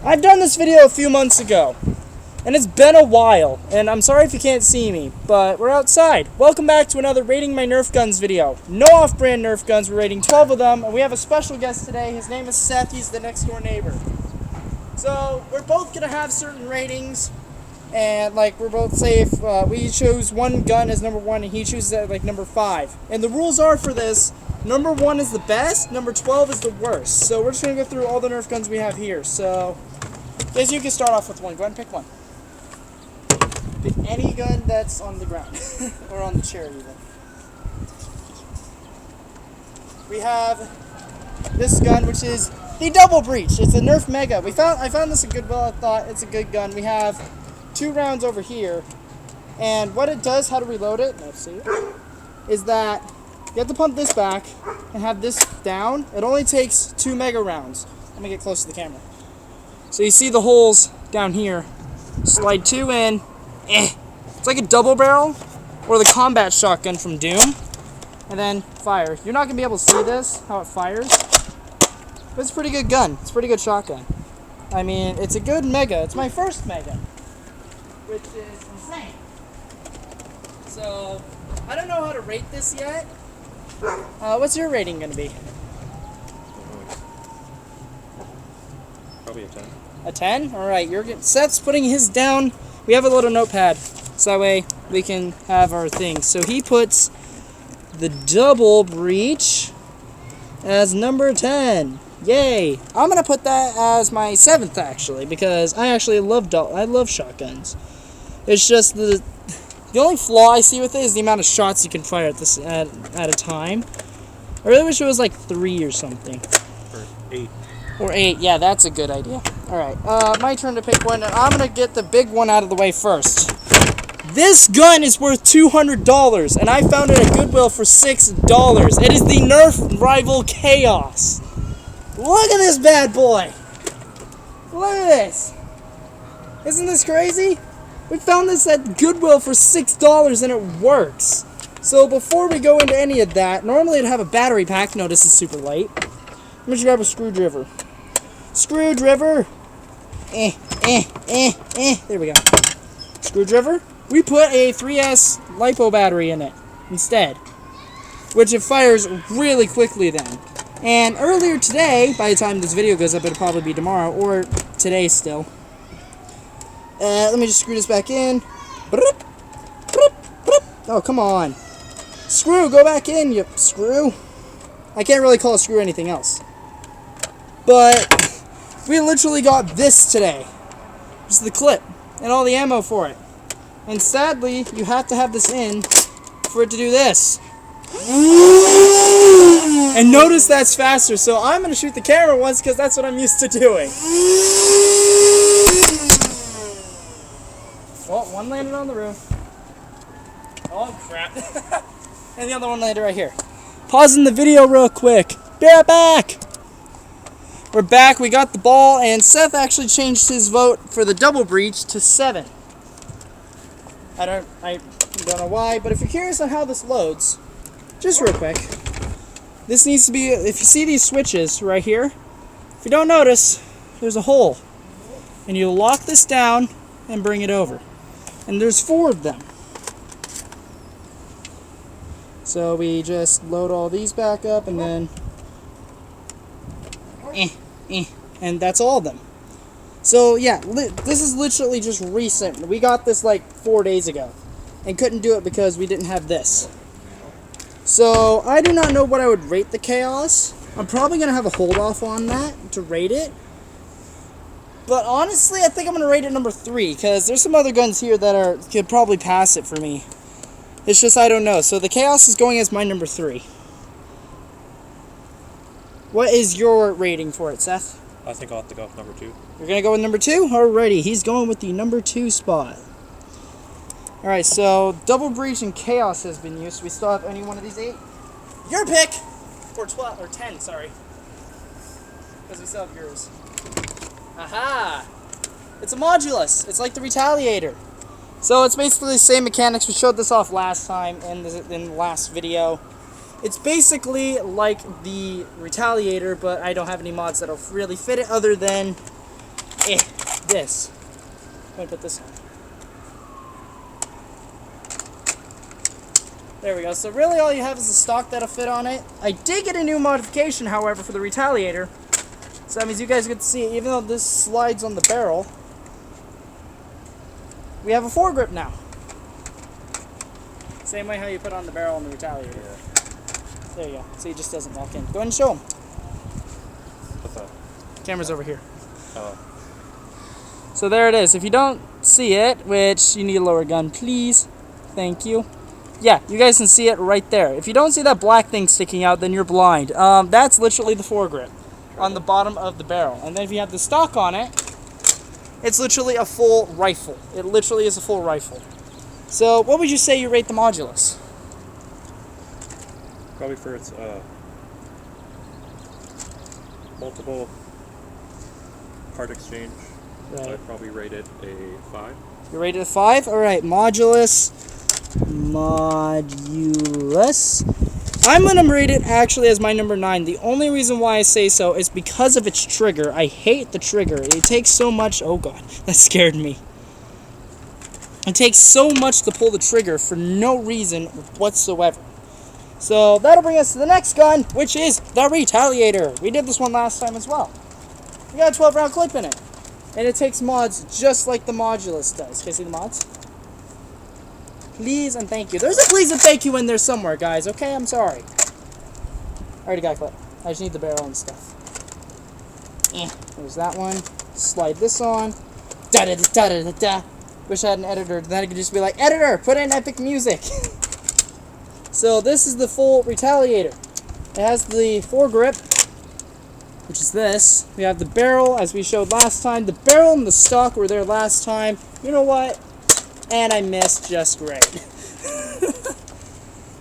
I've done this video a few months ago, and it's been a while, and I'm sorry if you can't see me, but we're outside. Welcome back to another Rating My Nerf Guns video. No off-brand Nerf guns, we're rating 12 of them, and we have a special guest today. His name is Seth, he's the next door neighbor. So, we're both going to have certain ratings, and like we're both say if we choose one gun as number 1 and he chooses it like number 5. And the rules are for this, number 1 is the best, number 12 is the worst. So we're just going to go through all the Nerf guns we have here. So, guys, you can start off with one. Go ahead and pick one. Pick any gun that's on the ground, or on the chair even. We have this gun, which is the Double Breach. It's a Nerf Mega. I found this a Goodwill. I thought it's a good gun. We have 2 rounds over here, and what it does, how to reload it, let's see, is that you have to pump this back and have this down. It only takes 2 Mega rounds. Let me get close to the camera. So you see the holes down here. Slide 2 in. It's like a double barrel or the combat shotgun from Doom. And then fire. You're not going to be able to see this, how it fires. But it's a pretty good gun. It's a pretty good shotgun. I mean, it's a good Mega. It's my first Mega, which is insane. So, I don't know how to rate this yet. What's your rating going to be? Probably a 10. A 10? Alright, Seth's putting his down. We have a little notepad, so that way we can have our things. So he puts the Double Breach as number 10. Yay! I'm going to put that as my 7th, actually, because I actually love shotguns. It's just the only flaw I see with it is the amount of shots you can fire at a time. I really wish it was like 3 or something. Or 8. Or 8, yeah, that's a good idea. Alright, my turn to pick one, and I'm going to get the big one out of the way first. This gun is worth $200, and I found it at Goodwill for $6. It is the Nerf Rival Chaos. Look at this bad boy. Look at this. Isn't this crazy? We found this at Goodwill for $6, and it works. So before we go into any of that, normally it'd have a battery pack. No, this is super light. Let me just grab a screwdriver. Screwdriver. There we go. Screwdriver. We put a 3S LiPo battery in it instead, which it fires really quickly then. And earlier today, by the time this video goes up, it'll probably be tomorrow, or today still. Let me just screw this back in. Oh, come on. Screw, go back in, you screw. I can't really call a screw anything else. But we literally got this today. Just the clip and all the ammo for it. And sadly, you have to have this in for it to do this. And notice that's faster, so I'm going to shoot the camera once because that's what I'm used to doing. Well, one landed on the roof. Oh, crap. And the other one landed right here. Pausing the video real quick. Be right back. We're back. We got the ball, and Seth actually changed his vote for the Double Breach to 7. I don't know why, but if you're curious on how this loads, just real quick, this needs to be, if you see these switches right here, if you don't notice, there's a hole, and you lock this down and bring it over, and there's 4 of them. So we just load all these back up, and then and that's all of them. So yeah, this is literally just recent. We got this like 4 days ago and couldn't do it because we didn't have this. So I do not know what I would rate the Chaos. I'm probably going to have a hold off on that to rate it. But honestly, I think I'm going to rate it number 3 because there's some other guns here that could probably pass it for me. It's just I don't know. So the Chaos is going as my number 3. What is your rating for it, Seth? I think I'll have to go with number 2. You're going to go with number 2? Alrighty, he's going with the number 2 spot. Alright, so Double Breach and Chaos has been used. We still have any one of these 8? Your pick! Or 12, or 10, sorry. Because we still have yours. Aha! It's a modulus. It's like the Retaliator. So it's basically the same mechanics. We showed this off last time in the last video. It's basically like the Retaliator, but I don't have any mods that'll really fit it other than this. I'm gonna put this on. There we go. So really all you have is the stock that'll fit on it. I did get a new modification, however, for the Retaliator. So that means you guys get to see it. Even though this slides on the barrel, we have a foregrip now. Same way how you put on the barrel on the Retaliator. Yeah. There you go. So he just doesn't walk in. Go ahead and show him. What's that? Camera's over here. Oh. So there it is. If you don't see it, which you need a lower gun, please. Thank you. Yeah, you guys can see it right there. If you don't see that black thing sticking out, then you're blind. That's literally the foregrip on the bottom of the barrel. And then if you have the stock on it, it's literally a full rifle. It literally is a full rifle. So what would you say you rate the modulus? Probably for its multiple part exchange. Right. I'd probably rate it a 5. You rated a 5? Alright, modulus. I'm going to rate it actually as my number 9. The only reason why I say so is because of its trigger. I hate the trigger. It takes so much. Oh god, that scared me. It takes so much to pull the trigger for no reason whatsoever. So that'll bring us to the next gun, which is the Retaliator. We did this one last time as well. We got a 12 round clip in it. And it takes mods just like the modulus does. Can you see the mods? Please and thank you. There's a please and thank you in there somewhere, guys. Okay, I'm sorry. I already got a clip. I just need the barrel and stuff. There's that one. Slide this on. Da da da da da da. Wish I had an editor. Then I could just be like, editor, put in epic music. So this is the full Retaliator. It has the foregrip, which is this. We have the barrel, as we showed last time. The barrel and the stock were there last time. You know what? And I missed just great.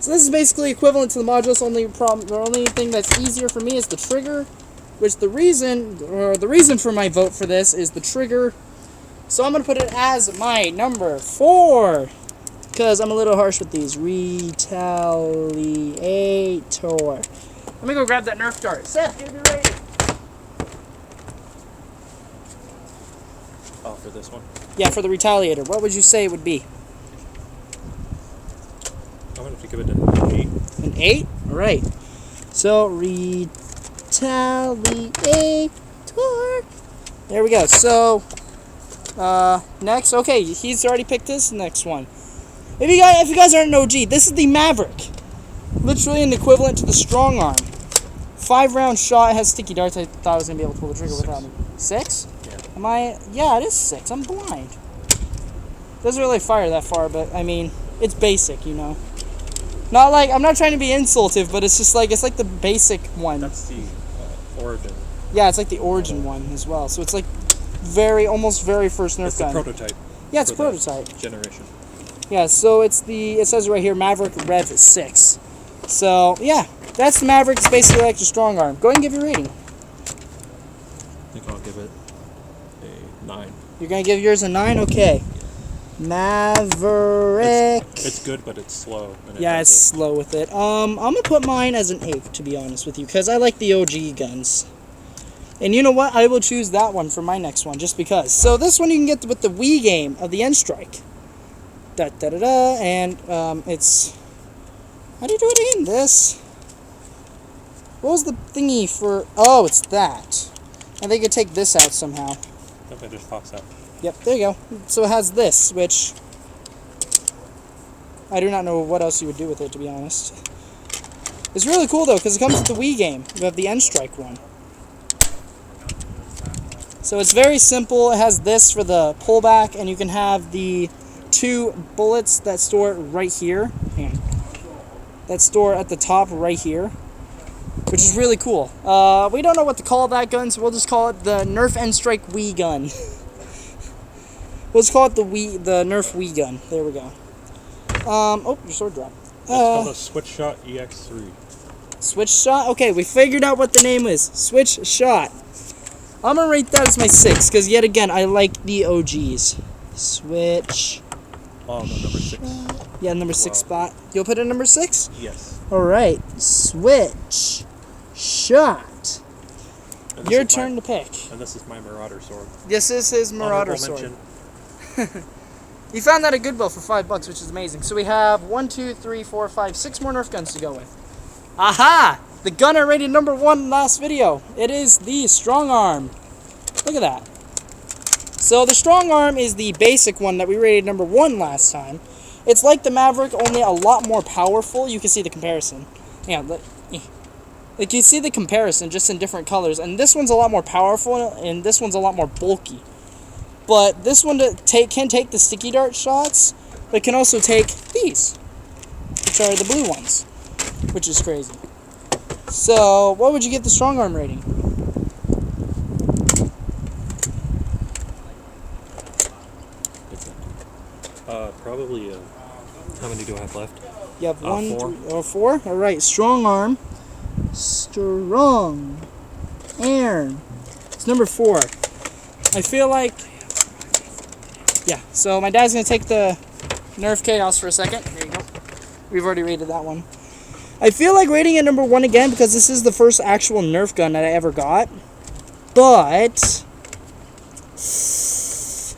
So this is basically equivalent to the modulus. The only thing that's easier for me is the trigger, which the reason for my vote for this is the trigger. So I'm going to put it as my number 4, because I'm a little harsh with these. Retaliator. Let me go grab that Nerf dart. Seth, give me ready. Oh, for this one? Yeah, for the Retaliator. What would you say it would be? I'm going to have to give it an 8. An 8? Alright. So, Retaliator. There we go. So, next. Okay, he's already picked this next one. If you guys aren't an OG, this is the Maverick. Literally an equivalent to the Strong Arm. 5 round shot. It has sticky darts. I thought I was going to be able to pull the trigger without me. 6? Yeah. Am I? Yeah, it is 6. I'm blind. Doesn't really fire that far, but I mean, it's basic, you know. Not like, I'm not trying to be insultive, but it's just like, it's like the basic one. That's the origin. Yeah, it's like the origin one as well. So it's like almost very first Nerf gun. It's the prototype. Yeah, it's a prototype. Generation. Yeah, so it says right here, Maverick Rev 6. So, yeah, that's the Maverick. It's basically like your Strong Arm. Go ahead and give your rating. I think I'll give it a 9. You're going to give yours a 9? Okay. Maverick. It's good, but it's slow. And Yeah, it's slow with it. I'm going to put mine as an 8, to be honest with you, because I like the OG guns. And you know what? I will choose that one for my next one, just because. So this one you can get with the Wii game of the N-Strike. Da-da-da-da, and it's... How do you do it again? This. What was the thingy for... Oh, it's that. And they could take this out somehow. Okay, just pops out. Yep, there you go. So it has this, which... I do not know what else you would do with it, to be honest. It's really cool, though, because it comes with the Wii game. You have the N-Strike one. So it's very simple. It has this for the pullback, and you can have the 2 bullets that store right here. Hang on. That store at the top right here, which is really cool. We don't know what to call that gun, so we'll just call it the Nerf N-Strike Wii gun. We'll just call it the Nerf Wii gun. There we go. Oh, your sword dropped. It's called a Switch Shot EX3. Switch Shot? Okay, we figured out what the name is. Switch Shot. I'm going to rate that as my 6, because yet again, I like the OGs. Switch. Oh, no, number 6. Yeah, number 6 spot. You'll put it number 6? Yes. Alright. Switch Shot. Your turn to pick. And this is my Marauder sword. This is his Marauder sword. You found that at Goodwill for $5, which is amazing. So we have 1, 2, 3, 4, 5, 6 more Nerf guns to go with. Aha! The gun I rated number 1 last video. It is the Strong Arm. Look at that. So the Strong Arm is the basic one that we rated number 1 last time. It's like the Maverick, only a lot more powerful. You can see the comparison. Yeah, like you see the comparison just in different colors. And this one's a lot more powerful, and this one's a lot more bulky. But this one can take the sticky dart shots, but it can also take these, which are the blue ones, which is crazy. So, what would you get the Strong Arm rating? Probably, how many do I have left? You have 1, 4. 3, 4? Alright, Strong Arm. Strong Arm. It's number 4. I feel like... Yeah, so my dad's going to take the Nerf Chaos for a second. There you go. We've already rated that one. I feel like rating it number 1 again because this is the first actual Nerf gun that I ever got. But...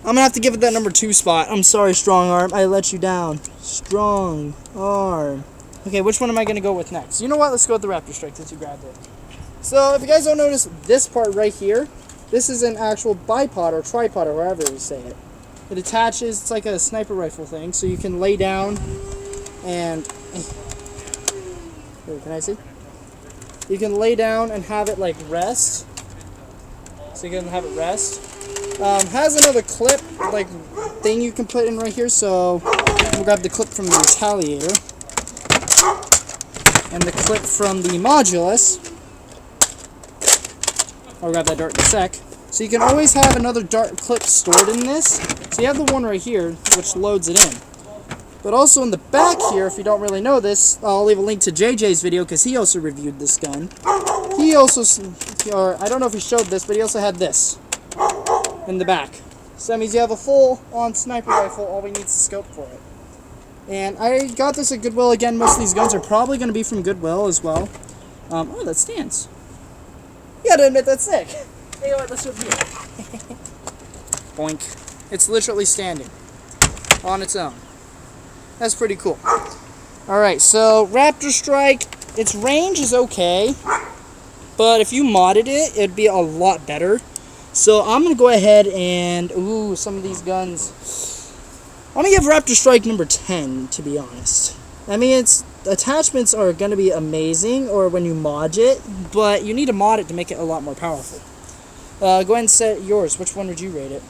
I'm going to have to give it that number 2 spot. I'm sorry, Strong Arm. I let you down. Strong Arm. Okay, which one am I going to go with next? You know what? Let's go with the Raptor Strike since you grabbed it. So, if you guys don't notice this part right here, this is an actual bipod or tripod or however you say it. It attaches, it's like a sniper rifle thing, so you can lay down and... Here, can I see? You can lay down and have it like rest. So you can have it rest. Has another clip, like, thing you can put in right here, so we'll grab the clip from the Retaliator. And the clip from the Modulus. I'll grab that dart in a sec. So you can always have another dart clip stored in this. So you have the one right here, which loads it in. But also in the back here, if you don't really know this, I'll leave a link to JJ's video because he also reviewed this gun. He also, or I don't know if he showed this, but he also had this in the back. So that means you have a full-on sniper rifle, all we need is a scope for it. And I got this at Goodwill again. Most of these guns are probably going to be from Goodwill as well. Oh, that stands. You gotta admit, that's sick. Hey, what? Let's review it. Boink. It's literally standing on its own. That's pretty cool. Alright, so Raptor Strike, its range is okay, but if you modded it, it'd be a lot better. So I'm going to go ahead and, ooh, some of these guns. I'm going to give Raptor Strike number 10, to be honest. I mean, its attachments are going to be amazing, or when you mod it, but you need to mod it to make it a lot more powerful. Go ahead and set yours. Which one would you rate it?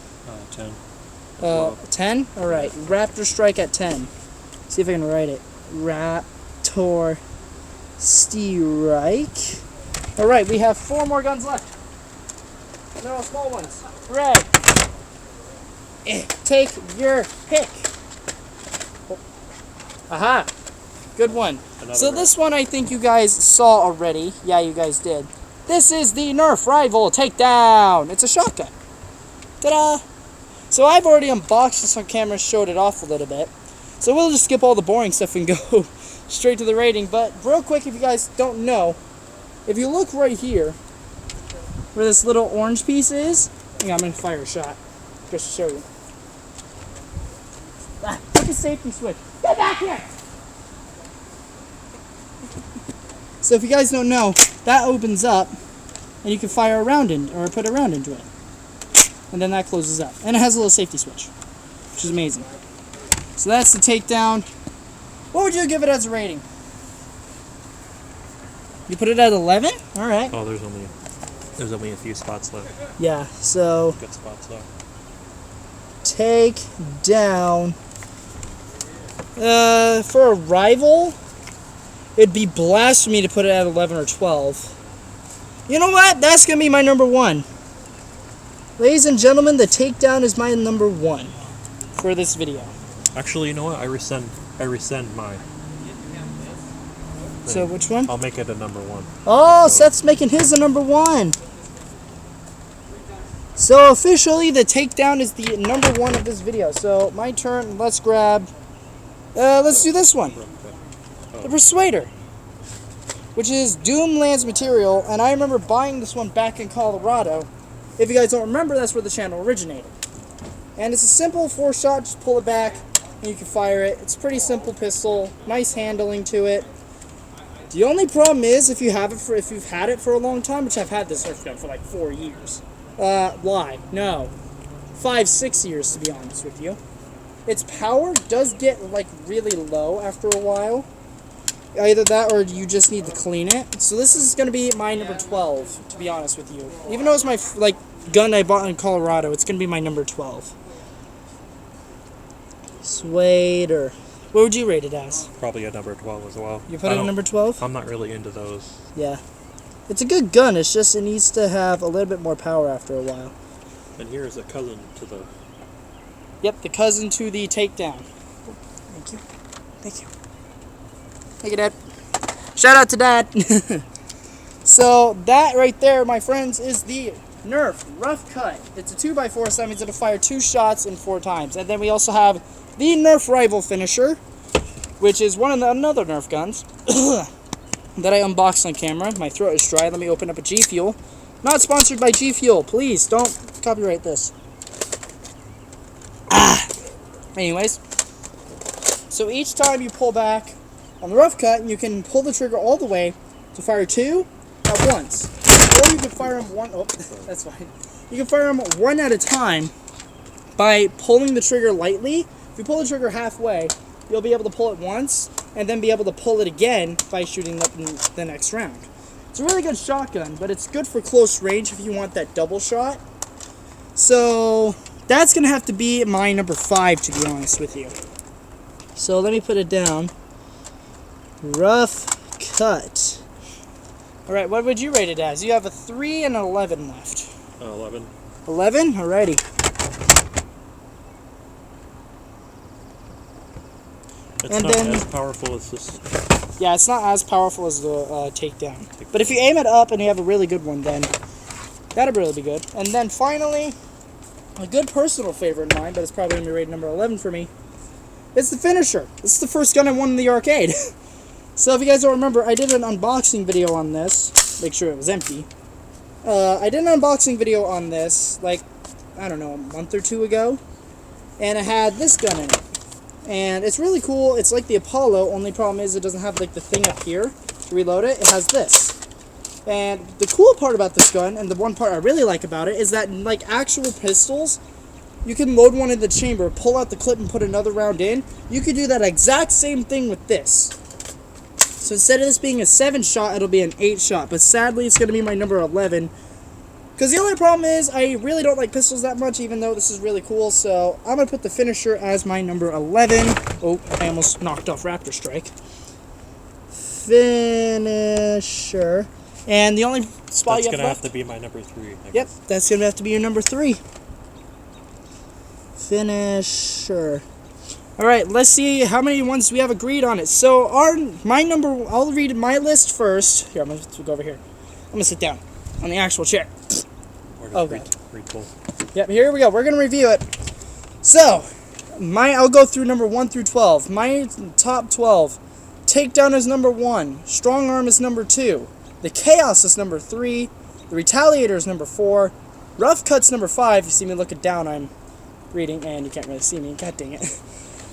10. 10? Alright, Raptor Strike at 10. See if I can write it. Raptor Strike. Alright, we have 4 more guns left. They're all small ones. Hooray! Take your pick. Oh. Aha! Good one. So this one I think you guys saw already. Yeah, you guys did. This is the Nerf Rival Takedown. It's a shotgun. Ta-da! So I've already unboxed this on camera, showed it off a little bit. So we'll just skip all the boring stuff and go straight to the rating. But real quick, if you guys don't know, if you look right here, where this little orange piece is, hang on, I'm going to fire a shot, just to show you. Look at safety switch. Get back here! So if you guys don't know, that opens up, and you can fire a round in, or put a round into it. And then that closes up. And it has a little safety switch, which is amazing. So that's the takedown. What would you give it as a rating? You put it at 11? Alright. Oh, there's only a few spots left. Yeah, so... Good spots left. Take down. For a rival, it'd be blasphemy to put it at 11 or 12. You know what? That's going to be my number 1. Ladies and gentlemen, the takedown is my number 1 for this video. Actually, you know what? I rescind my... So which one? I'll make it a number 1. Oh, Seth's making his a number 1. So officially, the takedown is the number 1 of this video. So my turn. Let's grab. Let's do this one. The Persuader. which is Doomland's material, and I remember buying this one back in Colorado. If you guys don't remember, that's where the channel originated. And it's a simple 4-shot, just pull it back, and you can fire it. It's a pretty simple pistol, nice handling to it. The only problem is if you've had it for a long time, which I've had this Nerf gun for like 4 years. Lie, no, 5-6 years to be honest with you. Its power does get like really low after a while. Either that or you just need to clean it. So this is going to be my number 12, to be honest with you. Even though it's my gun I bought in Colorado, it's going to be my number 12. Swader. What would you rate it as? Probably a number 12 as well. You put it at number 12? I'm not really into those. Yeah. It's a good gun, it's just it needs to have a little bit more power after a while. And here is a cousin to the... Yep, the cousin to the takedown. Thank you. Thank you. Thank you, Dad. Shout out to Dad. So that right there, my friends, is the Nerf Rough Cut. It's a 2x4, so that means it'll fire 2 shots in 4 times. And then we also have the Nerf Rival Finisher, which is one of the another Nerf guns that I unboxed on camera. My throat is dry. Let me open up a G Fuel. Not sponsored by G Fuel. Please don't copyright this. Anyways, so each time you pull back on the Rough Cut, you can pull the trigger all the way to fire 2 at once, or you can fire them one. Oh, that's fine. You can fire them one at a time by pulling the trigger lightly. If you pull the trigger halfway, you'll be able to pull it once, and then be able to pull it again by shooting up in the next round. It's a really good shotgun, but it's good for close range if you want that double shot. So that's going to have to be my number 5, to be honest with you. So let me put it down. Rough Cut. Alright, what would you rate it as? You have a 3 and an 11 left. 11. 11? Alrighty. It's not as powerful as this. Yeah, it's not as powerful as the takedown. But if you aim it up and you have a really good one, then that'll really be good. And then finally, a good personal favorite of mine, but it's probably going to be rated number 11 for me, it's the Finisher. This is the first gun I won in the arcade. So if you guys don't remember, I did an unboxing video on this. Make sure it was empty. I did an unboxing video on this, like, I don't know, a month or 2 ago. And it had this gun in it. And it's really cool. It's like the Apollo, only problem is it doesn't have like the thing up here to reload it. It has this. And the cool part about this gun, and the one part I really like about it, is that like actual pistols, you can load one in the chamber, pull out the clip and put another round in. You could do that exact same thing with this. So instead of this being a 7-shot, it'll be an 8-shot. But sadly, it's going to be my number 11. Because the only problem is, I really don't like pistols that much, even though this is really cool. So I'm going to put the Finisher as my number 11. Oh, I almost knocked off Raptor Strike. Finisher. And the only spot That's you going to left, have to be my number 3. Yep, that's going to have to be your number 3. Finisher. Alright, let's see how many ones we have agreed on it. So, I'll read my list first. Here, I'm going to go over here. I'm going to sit down on the actual chair. Okay. Read both. Yep, here we go. We're going to review it. So, I'll go through number 1 through 12. My top 12. Takedown is number 1. Strong Arm is number 2. The Chaos is number 3. The Retaliator is number 4. Rough Cut's number 5. You see me looking down, I'm reading, and you can't really see me. God dang it.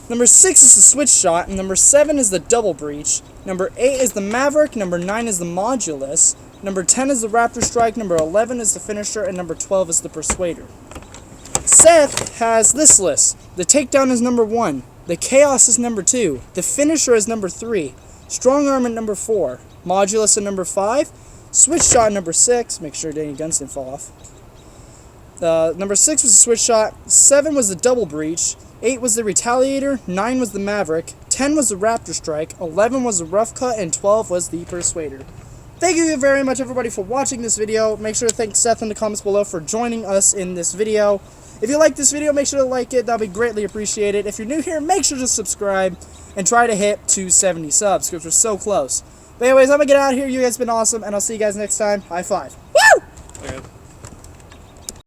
Number 6 is the Switch Shot. Number 7 is the Double Breach. Number 8 is the Maverick. Number 9 is the Modulus. Number 10 is the Raptor Strike. Number 11 is the Finisher. And number 12 is the Persuader. Seth has this list. The Takedown is number 1. The Chaos is number 2. The Finisher is number 3. Strong Arm at number 4. Modulus at number 5. Switch Shot at number 6. Make sure any guns didn't fall off. Number 6 was the Switch Shot. 7 was the Double Breach. 8 was the Retaliator. 9 was the Maverick. 10 was the Raptor Strike. 11 was the Rough Cut. And 12 was the Persuader. Thank you very much, everybody, for watching this video. Make sure to thank Seth in the comments below for joining us in this video. If you like this video, make sure to like it. That would be greatly appreciated. If you're new here, make sure to subscribe and try to hit 270 subs because we're so close. But anyways, I'm going to get out of here. You guys have been awesome, and I'll see you guys next time. High five. Woo! Okay.